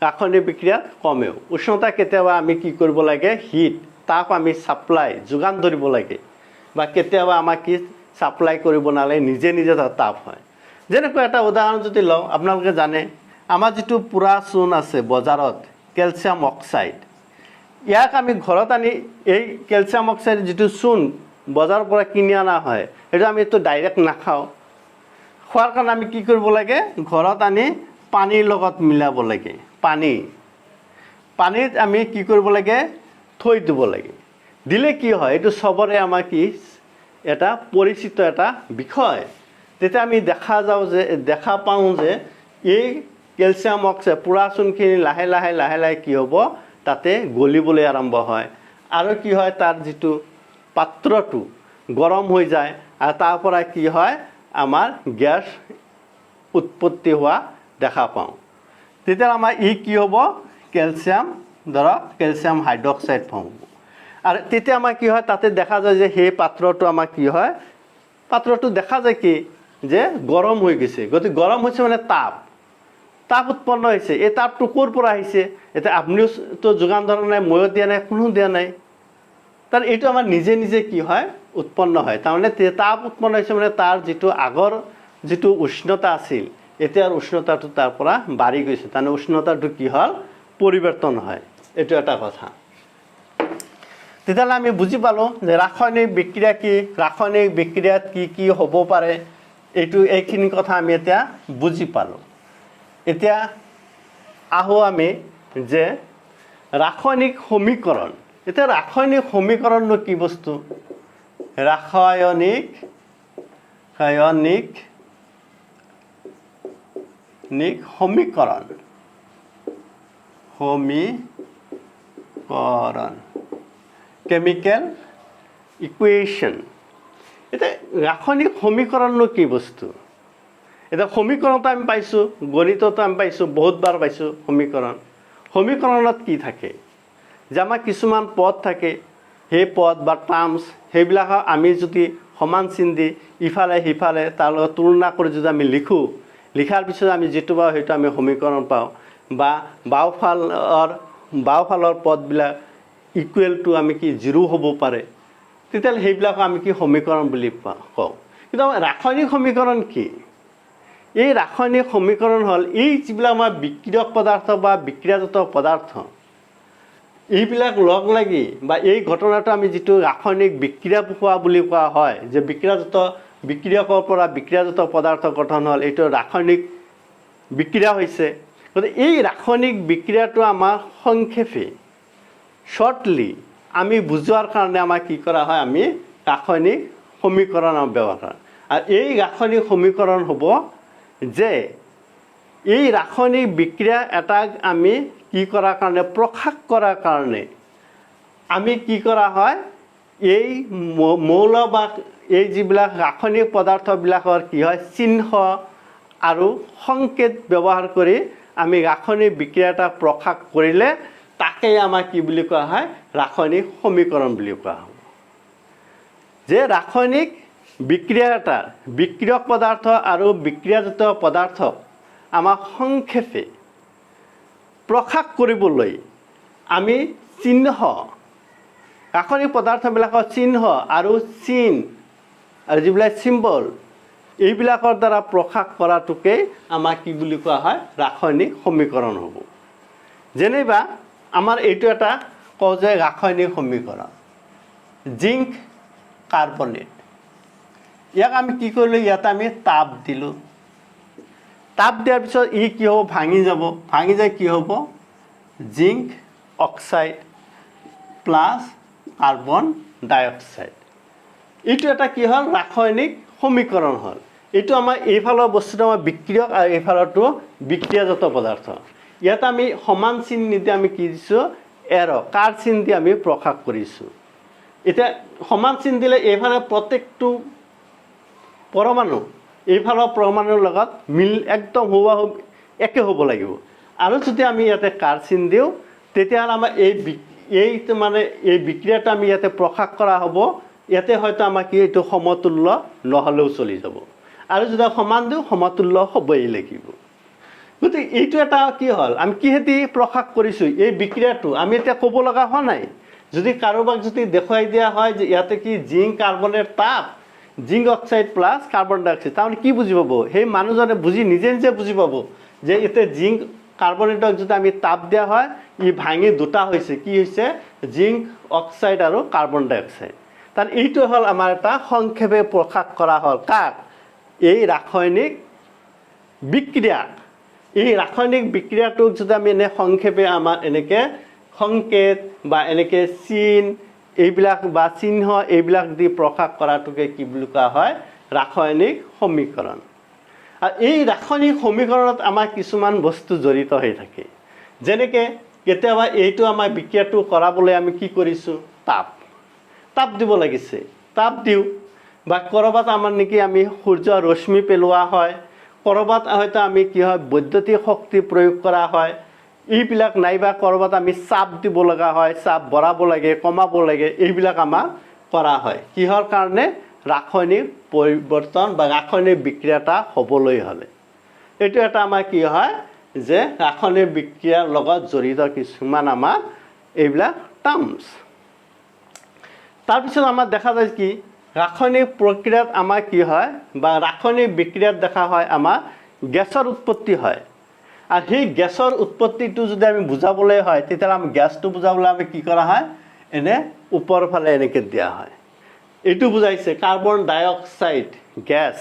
ৰাসায়নিক বিক্ৰিয়া কমেও উষ্ণতা কেতিয়াবা আমি কি কৰিব লাগে হিট তাপ আমি ছাপ্লাই যোগান ধৰিব লাগে বা কেতিয়াবা আমাক কি ছাপ্লাই কৰিব নালাগে নিজে তাপ হয় যেনেকৈ এটা উদাহৰণ যদি লওঁ আপোনালোকে জানে আমাৰ যিটো পুৰা চূণ আছে বজাৰত কেলছিয়াম অক্সাইড ইয়াক আমি ঘৰত আনি এই কেলছিয়াম অক্সাইড যিটো চূণ বজাৰৰ পৰা কিনি অনা হয় সেইটো আমি এইটো ডাইৰেক্ট নাখাওঁ খোৱাৰ কাৰণে আমি কি কৰিব লাগে ঘৰত আনি পানীৰ লগত মিলাব লাগে পানীত আমি কি কৰিব লাগে থৈ দিব লাগে দিলে কি হয় এইটো সবৰে আমাৰ কি এটা পৰিচিত এটা বিষয় তেতিয়া আমি দেখা পাওঁ যে এই কেলছিয়াম অক্সাইড পুৰা চূণখিনি লাহে লাহে কি হ'ব তাতে গলিবলৈ আৰম্ভ হয় আৰু কি হয় তাৰ যিটো পাত্ৰটো গৰম হৈ যায় আৰু তাৰ পৰা কি হয় আমাৰ গেছ উৎপত্তি হোৱা দেখা পাওঁ তেতিয়া আমাৰ ই কি হ'ব কেলছিয়াম ধৰক কেলছিয়াম হাইড্ৰক্সাইড ফৰ্ম হ'ব আৰু তেতিয়া আমাৰ কি হয় তাতে দেখা যায় যে সেই পাত্ৰটো আমাৰ কি হয় পাত্ৰটো দেখা যায় কি যে গৰম হৈ গৈছে গতিকে গৰম হৈছে মানে তাপ উৎপন্ন হৈছে এই তাপটো ক'ৰ পৰা আহিছে এতিয়া আপুনিও তো যোগান ধৰা নাই ময়ো দিয়া নাই কোনো দিয়া নাই তাৰ এইটো আমাৰ নিজে নিজে কি হয় উৎপন্ন হয় তাৰমানে তাপ উৎপন্ন হৈছে মানে তাৰ যিটো আগৰ যিটো উষ্ণতা আছিল এতিয়াৰ উষ্ণতাটো তাৰ পৰা বাঢ়ি গৈছে তাৰমানে উষ্ণতাটো কি হ'ল পৰিৱৰ্তন হয় এইটো এটা কথা তেতিয়াহ'লে আমি বুজি পালোঁ যে ৰাসায়নিক বিক্ৰিয়া কি ৰাসায়নিক বিক্ৰিয়াত কি কি হ'ব পাৰে এইখিনি কথা আমি এতিয়া বুজি পালোঁ এতিয়া আহোঁ আমি যে ৰাসায়নিক সমীকৰণ এতিয়া ৰাসায়নিক সমীকৰণনো কি বস্তু ৰাসায়নিক সমীকৰণ কেমিকেল ইকুৱেশ্যন এতিয়া ৰাসায়নিক সমীকৰণনো কি বস্তু এতিয়া সমীকৰণত আমি পাইছোঁ গণিততো আমি পাইছোঁ বহুতবাৰ পাইছোঁ সমীকৰণত কি থাকে যে আমাৰ কিছুমান পদ থাকে সেই পদ বা টাৰ্মছ সেইবিলাকক আমি যদি সমান চিন দি ইফালে সিফালে তাৰ লগত তুলনা কৰি যদি আমি লিখাৰ পিছত আমি যিটো পাওঁ সেইটো আমি সমীকৰণ পাওঁ বা বাওঁফালৰ পদবিলাক ইকুৱেল টু আমি কি 0 হ'ব পাৰে তেতিয়াহ'লে সেইবিলাকক আমি কি সমীকৰণ বুলি কওঁ কিন্তু আমাৰ ৰাসায়নিক সমীকৰণ কি এই ৰাসায়নিক সমীকৰণ হ'ল এই যিবিলাক আমাৰ বিক্ৰিয়ক পদাৰ্থ বা বিক্ৰিয়াজাত পদাৰ্থ এইবিলাক লগ লাগি বা এই ঘটনাটো আমি যিটো ৰাসায়নিক বিক্ৰিয়া হোৱা বুলি কোৱা হয় যে বিক্ৰিয়কৰ পৰা বিক্ৰিয়াজাত পদাৰ্থ গঠন হ'ল এইটো ৰাসায়নিক বিক্ৰিয়া হৈছে গতিকে এই ৰাসায়নিক বিক্ৰিয়াটো আমাৰ সংক্ষেপে শ্বৰ্টলি আমি বুজোৱাৰ কাৰণে আমাৰ কি কৰা হয় আমি ৰাসায়নিক সমীকৰণ ব্যৱহাৰ কৰোঁ আৰু এই ৰাসায়নিক সমীকৰণ হ'ব যে এই ৰাসায়নিক বিক্ৰিয়া এটাক আমি কি কৰাৰ কাৰণে প্ৰকাশ কৰাৰ কাৰণে আমি কি কৰা হয় এই মৌল বা এই যিবিলাক ৰাসায়নিক পদাৰ্থবিলাকৰ কি হয় চিহ্ন আৰু সংকেত ব্যৱহাৰ কৰি আমি ৰাসায়নিক বিক্ৰিয়া এটা প্ৰকাশ কৰিলে তাকেই আমাৰ কি বুলি কোৱা হয় ৰাসায়নিক সমীকৰণ বুলি কোৱা হয় যে ৰাসায়নিক বিক্ৰিয়া এটাৰ বিক্ৰিয়ক পদাৰ্থ আৰু বিক্ৰিয়াজাত পদাৰ্থক আমাৰ সংক্ষেপে প্ৰকাশ কৰিবলৈ আমি চিহ্ন ৰাসায়নিক পদাৰ্থবিলাকৰ চিহ্ন আৰু চিন আৰু যিবিলাক চিম্বল এইবিলাকৰ দ্বাৰা প্ৰকাশ কৰাটোকেই আমাৰ কি বুলি কোৱা হয় ৰাসায়নিক সমীকৰণ হ'ব যেনিবা আমাৰ এইটো এটা কওঁ যে ৰাসায়নিক সমীকৰণ জিংক কাৰ্বনেট ইয়াক আমি কি কৰিলোঁ ইয়াত আমি তাপ দিলোঁ তাপ দিয়াৰ পিছত ই কি হ'ব ভাঙি যায় কি হ'ব জিংক অক্সাইড প্লাছ কাৰ্বন ডাই অক্সাইড এইটো এটা কি হ'ল ৰাসায়নিক সমীকৰণ হ'ল এইটো আমাৰ এইফালৰ বস্তুটো আমাৰ বিক্ৰিয়ক আৰু এইফালৰটো বিক্ৰিয়াজাত পদাৰ্থ ইয়াত আমি সমান চিন নিদি আমি কি দিছোঁ কাৰ চিন দি আমি প্ৰকাশ কৰিছোঁ এতিয়া সমান চিন দিলে এইফালে প্ৰত্যেকটো পৰমাণু এইফালৰ পৰমাণুৰ লগত একদম একে হ'ব লাগিব আৰু যদি আমি ইয়াতে কাৰ চিন দিওঁ তেতিয়াহ'লে আমাৰ এই বিক্ৰিয়াটো আমি ইয়াতে প্ৰকাশ কৰা হ'ব ইয়াতে হয়তো আমাৰ কি এইটো সমতুল্য নহ'লেও চলি যাব আৰু যদি সমান দিওঁ সমতুল্য হ'বই লাগিব গতিকে এইটো এটা কি হ'ল আমি কিহেদি প্ৰকাশ কৰিছোঁ এই বিক্ৰিয়াটো আমি এতিয়া ক'ব লগা হোৱা নাই যদি কাৰোবাক যদি দেখুৱাই দিয়া হয় যে ইয়াতে কি জিংক কাৰ্বনেট তাপ জিংক অক্সাইড প্লাছ কাৰ্বন ডাই অক্সাইড তাৰমানে কি বুজি পাব সেই মানুহজনে নিজে বুজি পাব যে এতিয়া জিংক কাৰ্বনেটক যদি আমি তাপ দিয়া হয় ই ভাঙি দুটা হৈছে কি হৈছে জিংক অক্সাইড আৰু কাৰ্বন ডাই অক্সাইড কাৰণ এইটো হ'ল আমাৰ এটা সংক্ষেপে প্ৰকাশ কৰা হ'ল কাক এই ৰাসায়নিক বিক্ৰিয়া এই ৰাসায়নিক বিক্ৰিয়াটোক যদি আমি এনে সংক্ষেপে আমাৰ এনেকৈ সংকেত বা এনেকৈ চিন এইবিলাক বা চিহ্ন এইবিলাক দি প্ৰকাশ কৰাটোকে কি বুলি কোৱা হয় ৰাসায়নিক সমীকৰণ আৰু এই ৰাসায়নিক সমীকৰণত আমাৰ কিছুমান বস্তু জড়িত হৈ থাকে যেনেকৈ কেতিয়াবা এইটো আমাৰ বিক্ৰিয়াটো কৰাবলৈ আমি কি কৰিছোঁ তাপ দিব লাগিছে, তাপ দিওঁ বা ক'ৰবাত আমাৰ নেকি আমি সূৰ্যৰ ৰশ্মি পেলোৱা হয়, ক'ৰবাত হয়তো আমি কি হয় বৈদ্যুতিক শক্তি প্ৰয়োগ কৰা হয়, এইবিলাক নাইবা ক'ৰবাত আমি চাপ দিব লগা হয়, চাপ বঢ়াব লাগে কমাব লাগে, এইবিলাক আমাৰ কৰা হয় কিহৰ কাৰণে ৰাসায়নিক পৰিৱৰ্তন বা ৰাসায়নিক বিক্ৰিয়া এটা হ'বলৈ হ'লে। এইটো এটা আমাৰ কি হয় যে ৰাসায়নিক বিক্ৰিয়াৰ লগত জড়িত কিছুমান আমাৰ এইবিলাক টাৰ্মছ। তাৰপিছত আমাৰ দেখা যায় কি ৰাসায়নিক প্ৰক্ৰিয়াত আমাৰ কি হয় বা ৰাসায়নিক বিক্ৰিয়াত দেখা হয় আমাৰ গেছৰ উৎপত্তি হয়। আৰু সেই গেছৰ উৎপত্তিটো যদি আমি বুজাবলৈ হয় তেতিয়াহ'লে আমি গেছটো বুজাবলৈ আমি কি কৰা হয় এনে ওপৰৰ ফালে এনেকৈ দিয়া হয়। এইটো বুজাইছে কাৰ্বন ডাই অক্সাইড গেছ,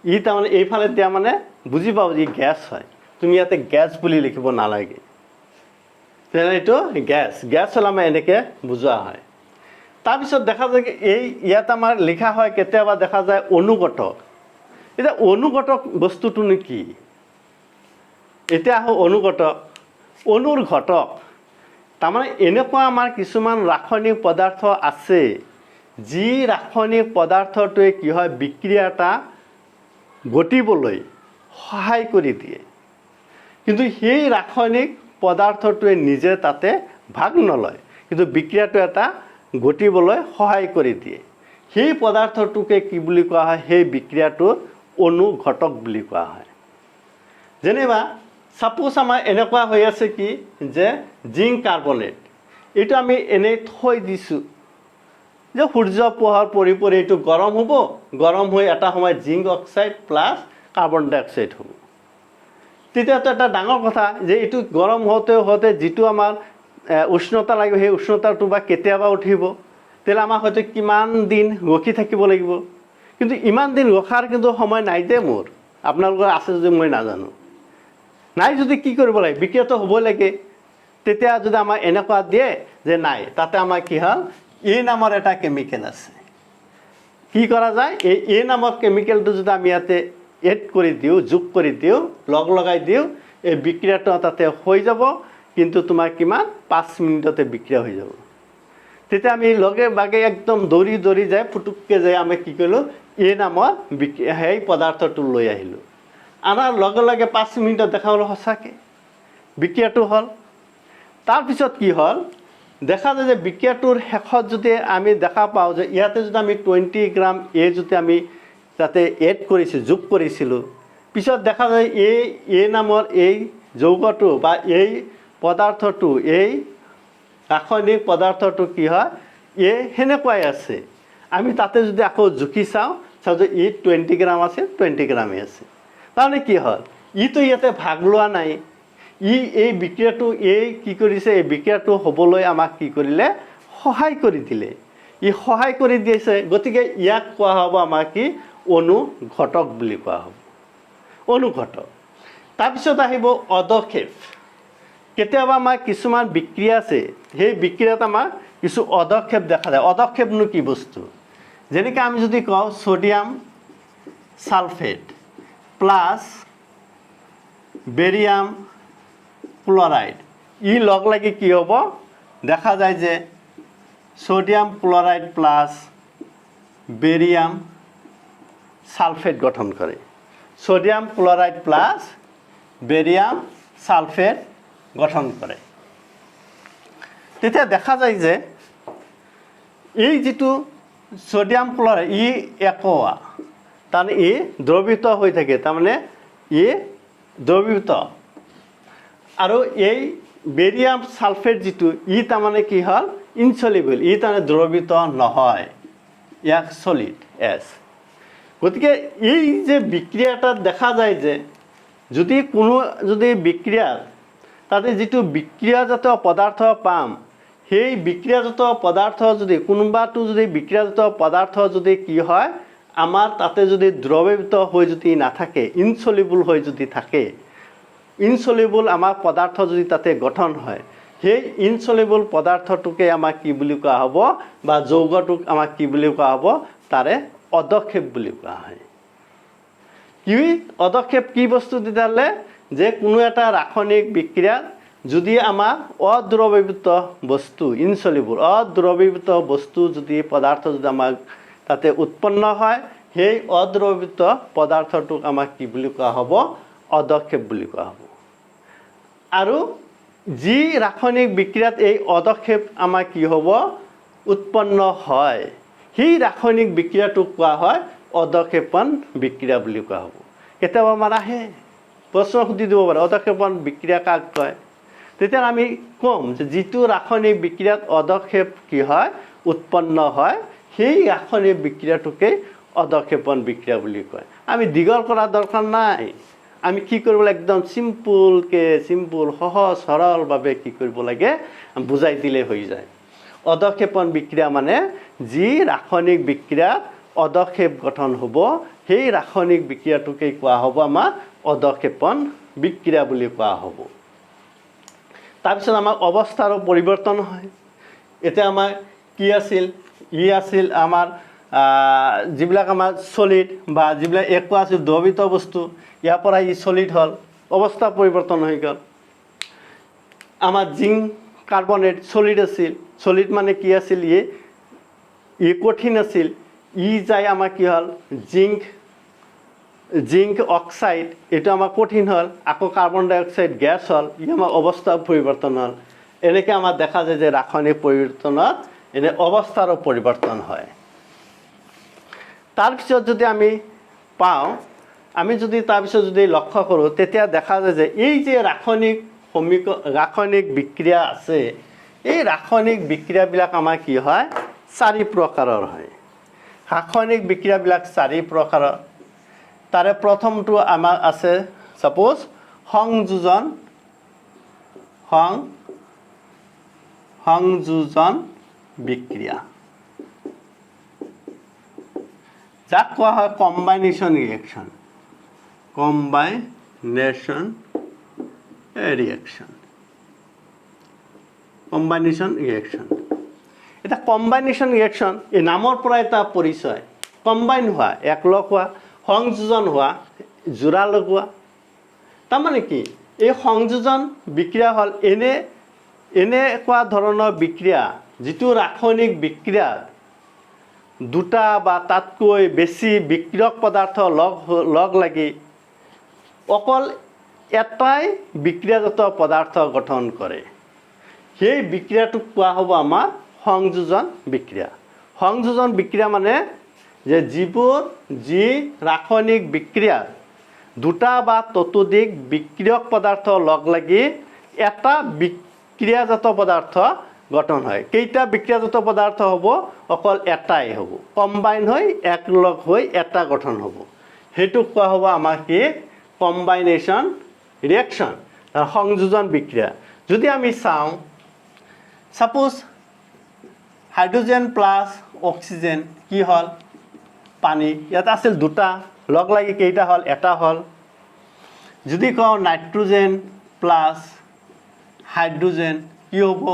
ই তাৰমানে এইফালে দিয়া মানে বুজি পাব যে গেছ হয়, তুমি ইয়াতে গেছ বুলি লিখিব নালাগে, তেনেহ'লে এইটো গেছ হ'লে আমাৰ এনেকৈ বুজোৱা হয়। তাৰপিছত দেখা যায় কি এই ইয়াত আমাৰ লিখা হয় কেতিয়াবা দেখা যায় অনুঘটক। এতিয়া অনুঘটক বস্তুটোনো কি? এতিয়া আহোঁ অনুঘটক, অনুৰ ঘটক তাৰমানে এনেকুৱা আমাৰ কিছুমান ৰাসায়নিক পদাৰ্থ আছে যি ৰাসায়নিক পদাৰ্থটোৱে কি হয় বিক্ৰিয়া এটা ঘটিবলৈ সহায় কৰি দিয়ে, কিন্তু সেই ৰাসায়নিক পদাৰ্থটোৱে নিজে তাতে ভাগ নলয়, কিন্তু বিক্ৰিয়াটো এটা ঘটিবলৈ সহায় কৰি দিয়ে। সেই পদাৰ্থটোকে কি বুলি কোৱা হয়, সেই বিক্ৰিয়াটোৰ অনুঘটক বুলি কোৱা হয়। যেনিবা ছাপোজ আমাৰ এনেকুৱা হৈ আছে কি যে জিংক কাৰ্বনেট, এইটো আমি এনেই থৈ দিছোঁ যে সূৰ্য পোহৰ পৰি পৰি এইটো গৰম হ'ব, গৰম হৈ এটা সময়ত জিংক অক্সাইড প্লাছ কাৰ্বন ডাই অক্সাইড হ'ব। তেতিয়াতো এটা ডাঙৰ কথা যে এইটো গৰম হওঁতে হওঁতে যিটো আমাৰ উষ্ণতা লাগিব সেই উষ্ণতাটো বা কেতিয়াবা উঠিব, তেতিয়াহ'লে আমাৰ হয়তো কিমান দিন ৰখি থাকিব লাগিব। কিন্তু ইমান দিন ৰখাৰ কিন্তু সময় নাই যে মোৰ, আপোনালোকৰ আছে যদি মই নাজানো, নাই যদি কি কৰিব লাগে বিক্ৰিয়াটো হ'বই লাগে। তেতিয়া যদি আমাৰ এনেকুৱা দিয়ে যে নাই তাতে আমাৰ কি হ'ল এ নামৰ এটা কেমিকেল আছে, কি কৰা যায় এই এ নামৰ কেমিকেলটো যদি আমি ইয়াতে এড কৰি দিওঁ, যোগ কৰি দিওঁ, লগাই দিওঁ, এই বিক্ৰিয়াটো তাতে হৈ যাব, কিন্তু তোমাৰ কিমান 5 মিনিটতে বিক্ৰিয়া হৈ যাব। তেতিয়া আমি লগে ভাগে একদম দৌৰি যায় ফুটুককৈ যায় আমি কি কৰিলোঁ এ নামৰ সেই পদাৰ্থটো লৈ আহিলোঁ, আনাৰ লগে লগে 5 মিনিটত দেখা হ'ল সঁচাকৈ বিক্ৰিয়াটো হ'ল। তাৰপিছত কি হ'ল দেখা যায় যে বিক্ৰিয়াটোৰ শেষত যদি আমি দেখা পাওঁ যে ইয়াতে যদি আমি 20 গ্ৰাম এ যদি আমি তাতে এড কৰিছোঁ, যোগ কৰিছিলোঁ, পিছত দেখা যায় এ নামৰ এই যৌগটো বা এই পদাৰ্থটো, এই ৰাসায়নিক পদাৰ্থটো কি হয় সেনেকুৱাই আছে। আমি তাতে যদি আকৌ জুখি চাওঁ যে ই 20 গ্ৰাম আছে, 20 গ্ৰামেই আছে। তাৰমানে কি হ'ল ইটো ইয়াতে ভাগ লোৱা নাই, এই বিক্ৰিয়াটো কি কৰিছে, এই বিক্ৰিয়াটো হ'বলৈ আমাক কি কৰিলে সহায় কৰি দিলে, ই সহায় কৰি দিছে, গতিকে ইয়াক কোৱা হ'ব আমাৰ কি অনুঘটক বুলি কোৱা হ'ব, অনুঘটক। তাৰপিছত আহিব অদক্ষেপ। কেতিয়াবা আমাৰ কিছুমান বিক্ৰিয়া আছে, সেই বিক্ৰিয়াত আমাৰ কিছু অদক্ষেপ দেখা যায়। অদক্ষেপনো কি বস্তু, যেনেকৈ আমি যদি কওঁ sodium sulphate plus barium chloride, ই লগ লাগি কি হ'ব দেখা যায় যে sodium chloride plus barium sulphate গঠন কৰে, sodium chloride plus barium sulphate গঠন কৰে। তেতিয়া দেখা যায় যে এই যিটো ছ'ডিয়াম ক্লৰাইড ই একোৱা, তাৰমানে ই দ্ৰৱীভূত হৈ থাকে, তাৰমানে ই দ্ৰৱীভূত, আৰু এই বেৰিয়াম সালফেট যিটো ই তাৰমানে কি হ'ল ইনচলিবল, ই তাৰমানে দ্ৰৱীভূত নহয়, ইয়াক চলিড এছ। গতিকে এই যে বিক্ৰিয়াটাত দেখা যায় যে যদি কোনো বিক্ৰিয়াৰ তাতে যিটো বিক্ৰিয়াজাত পদাৰ্থ পাম, সেই বিক্ৰিয়াজাত পদাৰ্থ যদি কোনোবাটো যদি বিক্ৰিয়াজাত পদাৰ্থ যদি কি হয় আমাৰ তাতে যদি দ্ৰৱীভূত হৈ যদি নাথাকে, ইনচলিবল হৈ যদি থাকে, ইনচলিবল আমাৰ পদাৰ্থ যদি তাতে গঠন হয়, সেই ইনচলিবল পদাৰ্থটোকে আমাক কি বুলি কোৱা হ'ব বা যৌগটোক আমাক কি বুলি কোৱা হ'ব, তাৰে অদক্ষেপ বুলি কোৱা হয়। কি অদক্ষেপ কি বস্তু তেতিয়াহ'লে যে কোনো এটা ৰাসায়নিক বিক্ৰিয়াত যদি আমাৰ অদ্ৰৱীভূত বস্তু ইনচলিবল অদ্ৰৱীভূত বস্তু যদি পদাৰ্থ যদি আমাক তাতে উৎপন্ন হয় সেই অদ্ৰৱীভূত পদাৰ্থটোক আমাক কি বুলি কোৱা হ'ব অদক্ষেপ বুলি কোৱা হ'ব আৰু যি ৰাসায়নিক বিক্ৰিয়াত এই অদক্ষেপ আমাৰ কি হ'ব উৎপন্ন হয় সেই ৰাসায়নিক বিক্ৰিয়াটোক কোৱা হয় অদক্ষেপণ বিক্ৰিয়া বুলি কোৱা হ'ব কেতিয়াবা আমাৰ আহে প্ৰশ্ন সুধি দিব পাৰে অদক্ষেপণ বিক্ৰিয়া কাক কয় তেতিয়া আমি ক'ম যে যিটো ৰাসায়নিক বিক্ৰিয়াত অদক্ষেপ কি হয় উৎপন্ন হয় সেই ৰাসায়নিক বিক্ৰিয়াটোকে অদক্ষেপণ বিক্ৰিয়া বুলি কয় আমি দীঘল কৰা দৰকাৰ নাই আমি কি কৰিব লাগে একদম সিম্পল সহজ সৰলভাৱে কি কৰিব লাগে বুজাই দিলে হৈ যায় অদক্ষেপণ বিক্ৰিয়া মানে যি ৰাসায়নিক বিক্ৰিয়াত অদক্ষেপ গঠন হ'ব সেই ৰাসায়নিক বিক্ৰিয়াটোকে কোৱা হ'ব আমাৰ অদক্ষেপণ বিক্ৰিয়া বুলি কোৱা হ'ব তাৰপিছত আমাৰ অৱস্থাৰো পৰিৱৰ্তন হয় এতিয়া আমাৰ কি আছিল আছিল আমাৰ যিবিলাক আমাৰ সলিড বা যিবিলাক একো আছিল দ্ৰৱিত বস্তু ইয়াৰ পৰা ই সলিড হ'ল অৱস্থা পৰিৱৰ্তন হৈ গ'ল আমাৰ জিংক কাৰ্বনেট সলিড আছিল সলিড মানে কি আছিল ই কঠিন আছিল ই যাই আমাৰ কি হ'ল জিংক অক্সাইড এইটো আমাৰ কঠিন হ'ল আকৌ কাৰ্বন ডাই অক্সাইড গেছ হ'ল ই আমাৰ অৱস্থা পৰিৱৰ্তন হ'ল এনেকৈ আমাৰ দেখা যায় যে ৰাসায়নিক পৰিৱৰ্তনত এনে অৱস্থাৰো পৰিৱৰ্তন হয় তাৰপিছত যদি আমি পাওঁ আমি যদি তাৰপিছত যদি লক্ষ্য কৰোঁ তেতিয়া দেখা যায় যে এই যে ৰাসায়নিক বিক্ৰিয়া আছে এই ৰাসায়নিক বিক্ৰিয়াবিলাক আমাৰ কি হয় 4 প্ৰকাৰৰ হয় ৰাসায়নিক বিক্ৰিয়াবিলাক 4 প্ৰকাৰৰ তাৰে প্ৰথমটো আমাৰ আছে সাপোজ সংযোজন বিক্ৰিয়া যাক কোৱা হয় কম্বাইনেশ্যন ৰিয়েকশ্যন এটা কম্বাইনেশ্যন ৰিয়েকশ্যন এই নামৰ পৰা এটা পৰিচয় কম্বাইন হোৱা একলগ হোৱা সংযোজন হোৱা জোৰা লগোৱা তাৰমানে কি এই সংযোজন বিক্ৰিয়া হ'ল এনেকুৱা ধৰণৰ বিক্ৰিয়া যিটো ৰাসায়নিক বিক্ৰিয়াত দুটা বা তাতকৈ বেছি বিক্ৰিয়ক পদাৰ্থ লগ লাগি অকল এটাই বিক্ৰিয়াজাত পদাৰ্থ গঠন কৰে সেই বিক্ৰিয়াটোক কোৱা হ'ব আমাৰ সংযোজন বিক্ৰিয়া মানে যে যি ৰাসায়নিক বিক্ৰিয়াত দুটা বা ততোধিক বিক্ৰিয়ক পদাৰ্থ লগ লাগি এটা বিক্ৰিয়াজাত পদাৰ্থ গঠন হয় কেইটা বিক্ৰিয়াজাত পদাৰ্থ হ'ব অকল এটাই হ'ব কম্বাইন হৈ একলগ হৈ এটা গঠন হ'ব সেইটোক কোৱা হ'ব আমাৰ কি কম্বাইনেশ্যন ৰিয়েকশ্যন সংযোজন বিক্ৰিয়া যদি আমি চাওঁ সাপোজ হাইড্ৰোজেন প্লাছ অক্সিজেন কি হ'ল পানী ইয়াত আছিল দুটা লগ লাগি কেইটা হ'ল এটা হ'ল যদি কওঁ নাইট্ৰোজেন প্লাছ হাইড্ৰোজেন কি হ'ব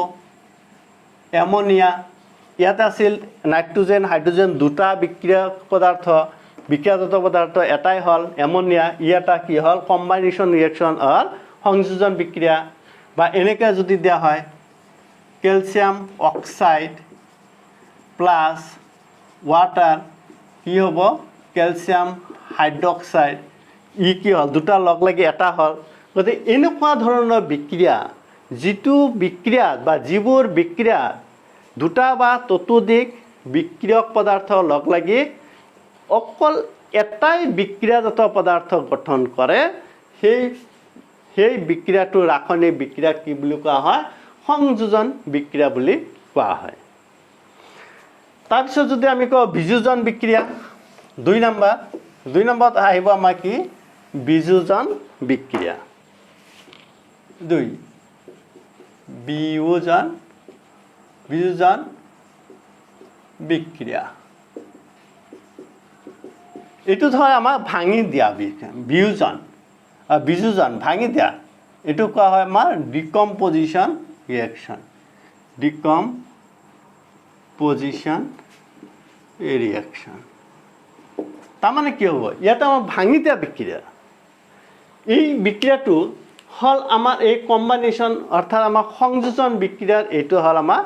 এমোনিয়া ইয়াত আছিল নাইট্ৰোজেন হাইড্ৰোজেন দুটা বিক্ৰিয়াজাত পদাৰ্থ এটাই হ'ল এমোনিয়া ই এটা কি হ'ল কম্বাইনেশ্যন ৰিয়েকশ্যন হ'ল সংযোজন বিক্ৰিয়া বা এনেকৈ যদি দিয়া হয় কেলছিয়াম অক্সাইড প্লাছ ৱাটাৰ কি হ'ব কেলছিয়াম হাইড্ৰক্সাইড ই কি হ'ল দুটা লগ লাগি এটা হ'ল গতিকে এনেকুৱা ধৰণৰ বিক্ৰিয়া যিটো বিক্ৰিয়াত বা যিবোৰ বিক্ৰিয়াত দুটা বা ততোধিক বিক্ৰিয়ক পদাৰ্থ লগ লাগি অকল এটাই বিক্ৰিয়াজাত পদাৰ্থ গঠন কৰে সেই বিক্ৰিয়াটো ৰাসায়নিক বিক্ৰিয়া কি বুলি কোৱা হয় সংযোজন বিক্ৰিয়া বুলি কোৱা হয় তাৰপিছত যদি আমি কওঁ বিযোজন বিক্ৰিয়া 2 নম্বৰত আহিব আমাৰ কি বিযোজন বিক্ৰিয়া 2 বিয়োজন বিক্ৰিয়া এইটো হয় আমাৰ ভাঙি দিয়া বিয়োজন ভাঙি দিয়া এইটো কোৱা হয় আমাৰ ডিকম্পোজিশন ৰিয়েকশ্যন তাৰমানে কি হ'ব ইয়াতে আমাৰ ভাঙি দিয়া বিক্ৰিয়া এই বিক্ৰিয়াটো হল আমাৰ এই কম্বিনেশ্যন অৰ্থাৎ আমাৰ সংযোজন বিক্ৰিয়াৰ এইটো হল আমাৰ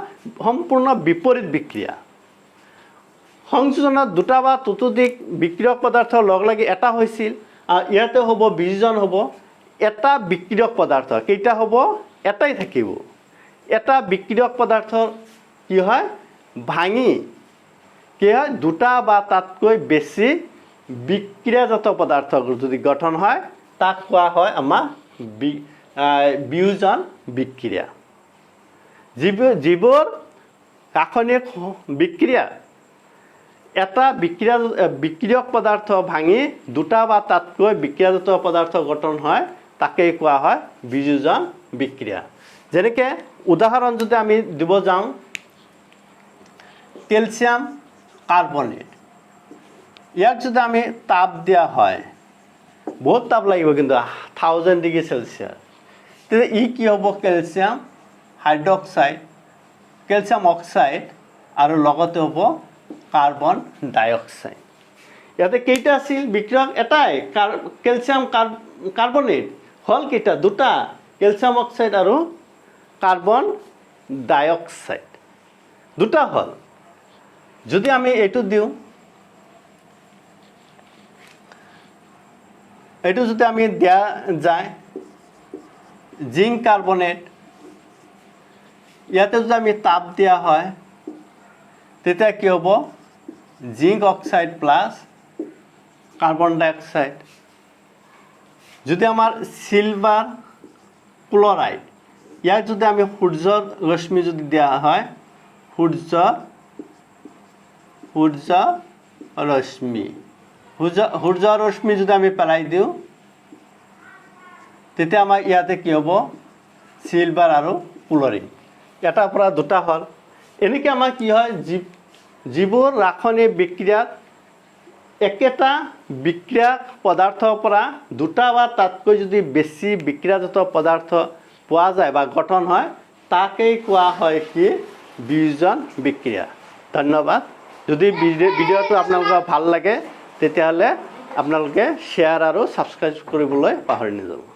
সম্পূৰ্ণ বিপৰীত বিক্ৰিয়া সংযোজনত দুটা বা ততোধিক বিক্ৰিয়ক পদাৰ্থৰ লগ লাগি এটা হৈছিল আৰু ইয়াতে হ'ব বিয়োজন হ'ব এটা বিক্ৰিয়ক পদাৰ্থ কেইটা হ'ব এটাই থাকিব এটা বিক্ৰিয়ক পদাৰ্থৰ কি হয় ভাঙি কি হয় দুটা বা তাতকৈ বেছি বিক্ৰিয়াজাত পদাৰ্থ যদি গঠন হয় তাক কোৱা হয় আমাৰ বিয়োজন বিক্ৰিয়া যিবোৰ ৰাসায়নিক বিক্ৰিয়া এটা বিক্ৰিয়ক পদাৰ্থ ভাঙি দুটা বা তাতকৈ বিক্ৰিয়াজাত পদাৰ্থ গঠন হয় তাকেই কোৱা হয় বিয়োজন বিক্ৰিয়া যেনেকৈ উদাহৰণ যদি আমি দিব যাওঁ ক্যালসিয়াম কার্বনেট ইয়াক যদি আমি তাপ দিয়া হয় বহুত তাপ লাগিব কিন্তু 1000 ডিগ্ৰী সেলসিয়াস তেতিয়া ই কি হ'ব ক্যালসিয়াম হাইড্ৰক্সাইড ক্যালসিয়াম অক্সাইড আৰু লগতে হ'ব কাৰ্বন ডাই অক্সাইড ইয়াতে কেইটা আছিল বিক্ৰিয়ক এটাই ক্যালসিয়াম কাৰ্বনেট হল কেইটা দুটা ক্যালসিয়াম অক্সাইড আৰু কাৰ্বন ডাই অক্সাইড দুটা হল যদি আমি এইটো দিওঁ এইটো যদি আমি দিয়া যায় জিংক কাৰ্বনেট ইয়াতে যদি আমি তাপ দিয়া হয় তেতিয়া কি হ'ব জিংক অক্সাইড প্লাস কার্বন ডাই অক্সাইড যদি আমাৰ সিলভাৰ ক্লোৰাইড ইয়াক যদি আমি সূৰ্যৰ ৰশ্মি যদি দিয়া হয় সূৰ্য ৰশ্মি যদি আমি পেলাই দিওঁ তেতিয়া আমাৰ ইয়াতে কি হ'ব সিলভাৰ আৰু ক্লোৰিন এটাৰ পৰা দুটা হল এনেকৈ আমাৰ কি হয় যিবোৰ ৰাসায়নিক বিক্ৰিয়াত একেটা বিক্ৰিয়া পদাৰ্থৰ পৰা দুটা বা তাতকৈ যদি বেছি বিক্ৰিয়াজাত পদাৰ্থ পোৱা যায় বা গঠন হয় তাকেই কোৱা হয় কি বিয়োজন বিক্ৰিয়া ধন্যবাদ যদি ভিডিঅ'টো আপোনালোকৰ ভাল লাগে তেতিয়াহ'লে আপোনালোকে শ্বেয়াৰ আৰু ছাবস্ক্ৰাইব কৰিবলৈ পাহৰি নাযাব